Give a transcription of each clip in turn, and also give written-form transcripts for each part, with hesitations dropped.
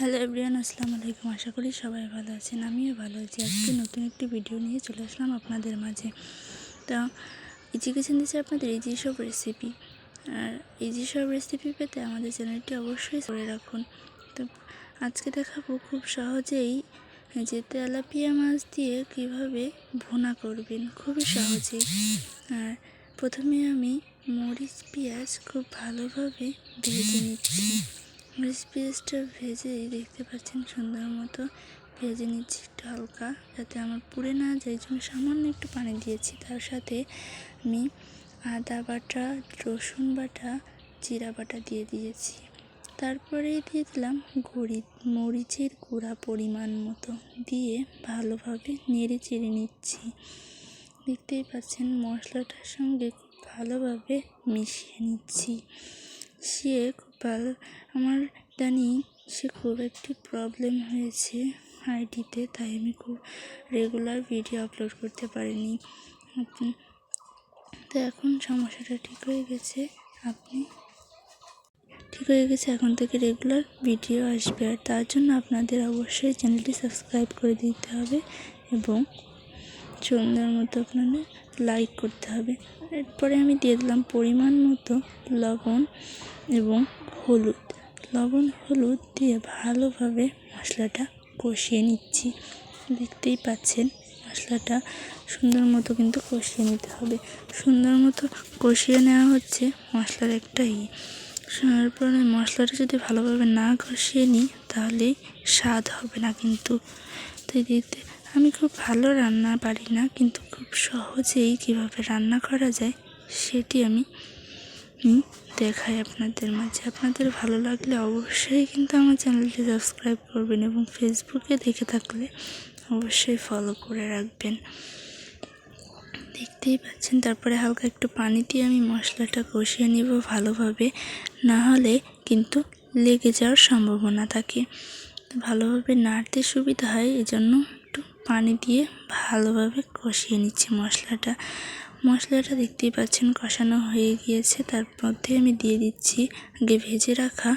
Hello everyone, আসসালামু আলাইকুম। আশা করি সবাই ভালো আছেন। আমিও ভালো আছি। আজকে নতুন একটি ভিডিও নিয়ে চলে আসলাম আপনাদের মাঝে। তো ইজি কিচেন দিচ্ছে আপনাদের ইজি সব রেসিপি। আর ইজি সব রেসিপি পেতে আমাদের চ্যানেলটি অবশ্যই করে রাখুন। তো আজকে দেখাবো খুব সহজেই যে তেলাপিয়া মাছ দিয়ে কিভাবে ভুনা করবেন, খুবই সহজেই। আর প্রথমে আমি মরিচ পেঁয়াজ খুব ভালোভাবে ভেজে নিচ্ছি। মরিচ পেঁয়াজটা ভেজেই দেখতে পাচ্ছেন সুন্দর মতো ভেজে নিচ্ছি একটু হালকা, যাতে আমার পুড়ে না যায়, জন্য সামান্য একটু পানি দিয়েছি। তার সাথে আমি আদা বাটা, রসুন বাটা, জিরা বাটা দিয়ে দিয়েছি। তারপরে দিয়ে দিলাম মরিচের গুঁড়া পরিমাণ মতো দিয়ে ভালোভাবে নেড়ে চেড়ে নিচ্ছি। দেখতেই পাচ্ছেন মশলাটার সঙ্গে খুব ভালোভাবে মিশিয়ে নিচ্ছি। খুব ভালো, আমার ইদানিং খুব একটি প্রবলেম হয়েছে আইডিতে, তাই আমি খুব রেগুলার ভিডিও আপলোড করতে পারিনি। তো এখন সমস্যাটা ঠিক হয়ে গেছে, এখন থেকে রেগুলার ভিডিও আসবে। আর তার জন্য আপনাদের অবশ্যই চ্যানেলটি সাবস্ক্রাইব করে দিতে হবে এবং সুন্দর মতো আপনাদের লাইক করতে হবে। এরপরে আমি দিয়ে দিলাম পরিমাণ মতো লবণ এবং হলুদ দিয়ে ভালোভাবে মশলাটা কষিয়ে নিচ্ছি। দেখতেই পাচ্ছেন মশলাটা সুন্দর মতো কিন্তু কষিয়ে নিতে হবে। সুন্দর মতো কষিয়ে নেওয়া হচ্ছে মশলার একটাই। তারপরে মশলাটা যদি ভালোভাবে না কষিয়ে নিই তাহলে স্বাদ হবে না কিন্তু। তাই দেখতে আমি খুব ভালো রান্না পারি না, কিন্তু খুব সহজেই কীভাবে রান্না করা যায় সেটি আমি দেখাই আপনাদের মাঝে। আপনাদের ভালো লাগলে অবশ্যই কিন্তু আমার চ্যানেলটি সাবস্ক্রাইব করবেন এবং ফেসবুকে দেখে থাকলে অবশ্যই ফলো করে রাখবেন। দেখতেই পাচ্ছেন তারপরে হালকা একটু পানি দিয়ে আমি মশলাটা কষিয়ে নিব ভালোভাবে, না হলে কিন্তু লেগে যাওয়ার সম্ভাবনা থাকে। ভালোভাবে নাড়তে সুবিধা হয়, এজন্য একটু পানি দিয়ে ভালোভাবে কষিয়ে নিচ্ছি মশলাটা দেখতেই পাচ্ছেন কষানো হয়ে গিয়েছে। তার মধ্যে আমি দিয়ে দিচ্ছি আগে ভেজে রাখা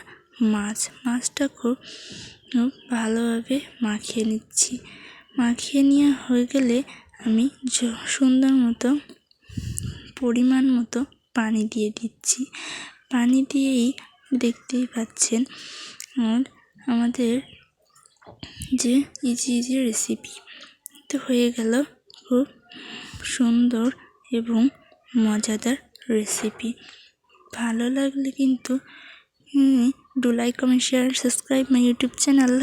মাছটা খুব ভালোভাবে মাখিয়ে নিচ্ছি। মাখিয়ে নেওয়া হয়ে গেলে আমি সুন্দর মতো পরিমাণ মতো পানি দিয়ে দিচ্ছি। পানি দিয়েই দেখতেই পাচ্ছেন আর আমাদের যে ইজি রেসিপি তো হয়ে গেল, খুব সুন্দর এবং মজাদার রেসিপি। ভালো লাগলে কিন্তু do like, comment, share, subscribe my YouTube channel.